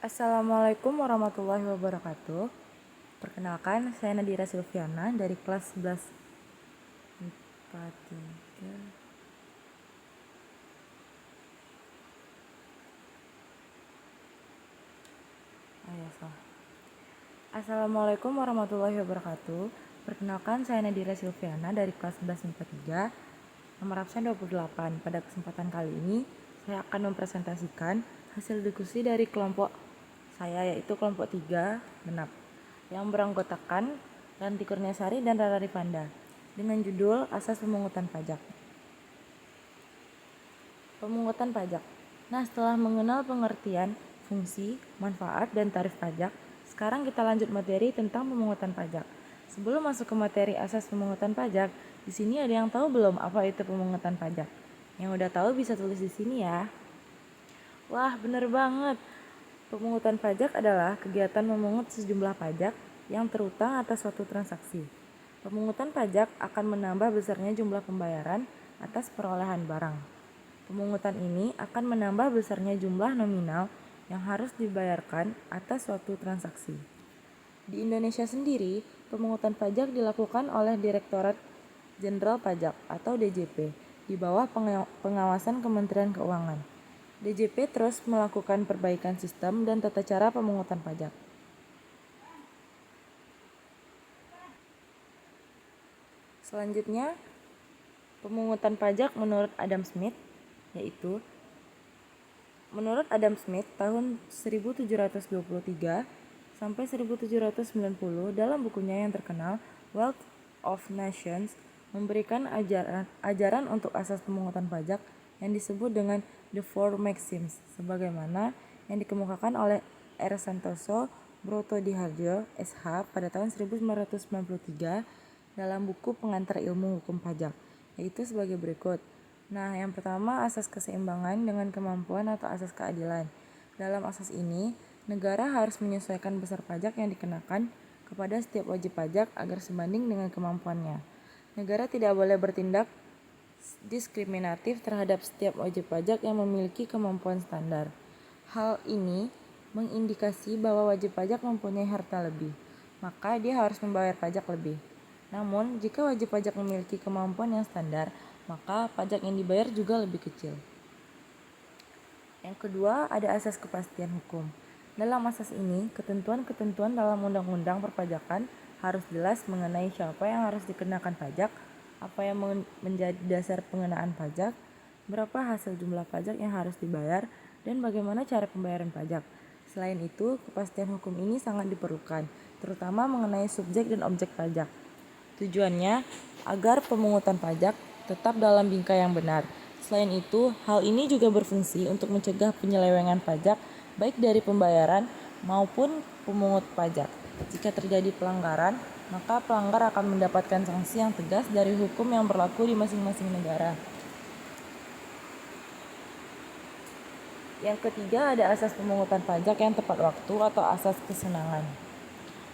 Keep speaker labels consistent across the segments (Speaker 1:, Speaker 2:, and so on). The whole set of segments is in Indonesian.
Speaker 1: Assalamualaikum warahmatullahi wabarakatuh. Perkenalkan, saya Nadira Silviana dari kelas 11 IPA 3. Assalamualaikum warahmatullahi wabarakatuh. Perkenalkan, saya Nadira Silviana dari kelas 11 IPA 3, nomor absen 28. Pada kesempatan kali ini, saya akan mempresentasikan hasil diskusi dari kelompok saya, yaitu kelompok 3, genap, yang beranggotakan Ranti Kurniasari dan Rara Rifanda, dengan judul Asas Pemungutan Pajak. Pemungutan pajak. Nah, setelah mengenal pengertian, fungsi, manfaat, dan tarif pajak, sekarang kita lanjut materi tentang pemungutan pajak. Sebelum masuk ke materi asas pemungutan pajak, di sini ada yang tahu belum apa itu pemungutan pajak? Yang udah tahu bisa tulis di sini ya. Wah, bener banget. Pemungutan pajak adalah kegiatan memungut sejumlah pajak yang terutang atas suatu transaksi. Pemungutan pajak akan menambah besarnya jumlah pembayaran atas perolehan barang. Pemungutan ini akan menambah besarnya jumlah nominal yang harus dibayarkan atas suatu transaksi. Di Indonesia sendiri, pemungutan pajak dilakukan oleh Direktorat Jenderal Pajak atau DJP di bawah pengawasan Kementerian Keuangan. DJP terus melakukan perbaikan sistem dan tata cara pemungutan pajak. Selanjutnya, pemungutan pajak menurut Adam Smith, yaitu menurut Adam Smith tahun 1723 sampai 1790 dalam bukunya yang terkenal Wealth of Nations memberikan ajaran untuk asas pemungutan pajak yang disebut dengan The Four Maxims, sebagaimana yang dikemukakan oleh R. Santoso Brotodihardjo SH pada tahun 1993 dalam buku Pengantar Ilmu Hukum Pajak, yaitu sebagai berikut. Nah, yang pertama asas keseimbangan dengan kemampuan atau asas keadilan. Dalam asas ini, negara harus menyesuaikan besar pajak yang dikenakan kepada setiap wajib pajak agar sebanding dengan kemampuannya. Negara tidak boleh bertindak diskriminatif terhadap setiap wajib pajak yang memiliki kemampuan standar. Hal ini mengindikasi bahwa wajib pajak mempunyai harta lebih, maka dia harus membayar pajak lebih. Namun, jika wajib pajak memiliki kemampuan yang standar, maka pajak yang dibayar juga lebih kecil. Yang kedua, ada asas kepastian hukum. Dalam asas ini, ketentuan-ketentuan dalam undang-undang perpajakan harus jelas mengenai siapa yang harus dikenakan pajak, apa yang menjadi dasar pengenaan pajak, berapa hasil jumlah pajak yang harus dibayar, dan bagaimana cara pembayaran pajak. Selain itu, kepastian hukum ini sangat diperlukan, terutama mengenai subjek dan objek pajak. Tujuannya agar pemungutan pajak tetap dalam bingkai yang benar. Selain itu, hal ini juga berfungsi untuk mencegah penyelewengan pajak baik dari pembayaran maupun pemungut pajak. Jika terjadi pelanggaran, maka pelanggar akan mendapatkan sanksi yang tegas dari hukum yang berlaku di masing-masing negara. Yang ketiga, ada asas pemungutan pajak yang tepat waktu atau asas kesenangan.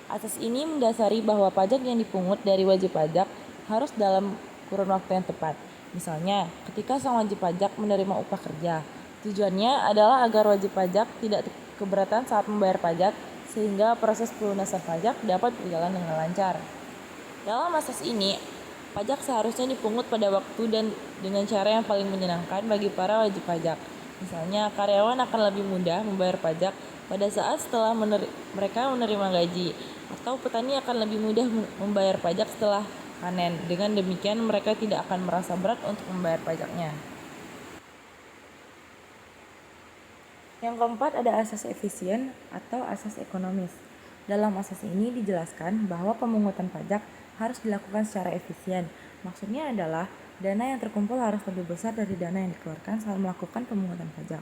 Speaker 1: Asas ini mendasari bahwa pajak yang dipungut dari wajib pajak harus dalam kurun waktu yang tepat. Misalnya, ketika sang wajib pajak menerima upah kerja, tujuannya adalah agar wajib pajak tidak keberatan saat membayar pajak sehingga proses pelunasan pajak dapat berjalan dengan lancar. Dalam asas ini, pajak seharusnya dipungut pada waktu dan dengan cara yang paling menyenangkan bagi para wajib pajak. Misalnya, karyawan akan lebih mudah membayar pajak pada saat setelah mereka menerima gaji, atau petani akan lebih mudah membayar pajak setelah panen. Dengan demikian, mereka tidak akan merasa berat untuk membayar pajaknya. Yang keempat, ada asas efisien atau asas ekonomis. Dalam asas ini dijelaskan bahwa pemungutan pajak harus dilakukan secara efisien. Maksudnya adalah dana yang terkumpul harus lebih besar dari dana yang dikeluarkan saat melakukan pemungutan pajak.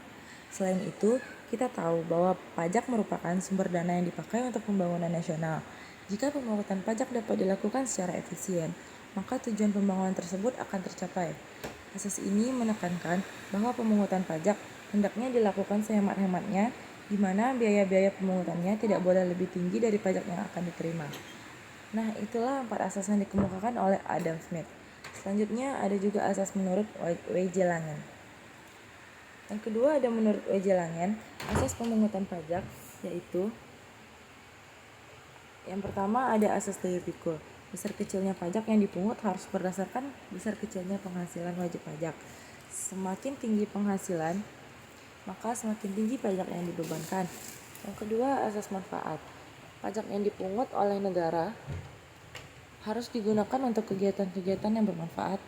Speaker 1: Selain itu, kita tahu bahwa pajak merupakan sumber dana yang dipakai untuk pembangunan nasional. Jika pemungutan pajak dapat dilakukan secara efisien, maka tujuan pembangunan tersebut akan tercapai. Asas ini menekankan bahwa pemungutan pajak hendaknya dilakukan sehemat-hematnya, di mana biaya-biaya pemungutannya tidak boleh lebih tinggi dari pajak yang akan diterima. Nah, itulah 4 asas yang dikemukakan oleh Adam Smith. Selanjutnya ada juga asas menurut W.J. Langen. Yang kedua ada menurut W.J. Langen, asas pemungutan pajak yaitu yang pertama ada asas daya pikul. Besar kecilnya pajak yang dipungut harus berdasarkan besar kecilnya penghasilan wajib pajak. Semakin tinggi penghasilan, maka semakin tinggi pajak yang dibebankan. Yang kedua, asas manfaat. Pajak yang dipungut oleh negara harus digunakan untuk kegiatan-kegiatan yang bermanfaat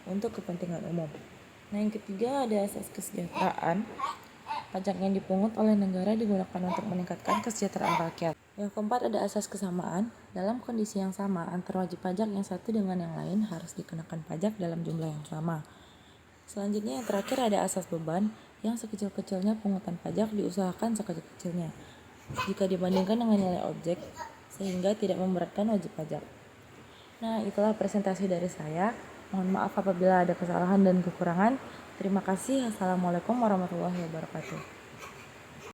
Speaker 1: untuk kepentingan umum. Nah, yang ketiga ada asas kesejahteraan. Pajak yang dipungut oleh negara digunakan untuk meningkatkan kesejahteraan rakyat. Yang keempat ada asas kesamaan. Dalam kondisi yang sama antara wajib pajak yang satu dengan yang lain harus dikenakan pajak dalam jumlah yang sama. Selanjutnya yang terakhir ada asas beban. Yang sekecil-kecilnya pungutan pajak diusahakan sekecil-kecilnya jika dibandingkan dengan nilai objek, sehingga tidak memberatkan wajib pajak. Nah, itulah presentasi dari saya. Mohon maaf apabila ada kesalahan dan kekurangan. Terima kasih. Assalamualaikum warahmatullahi wabarakatuh.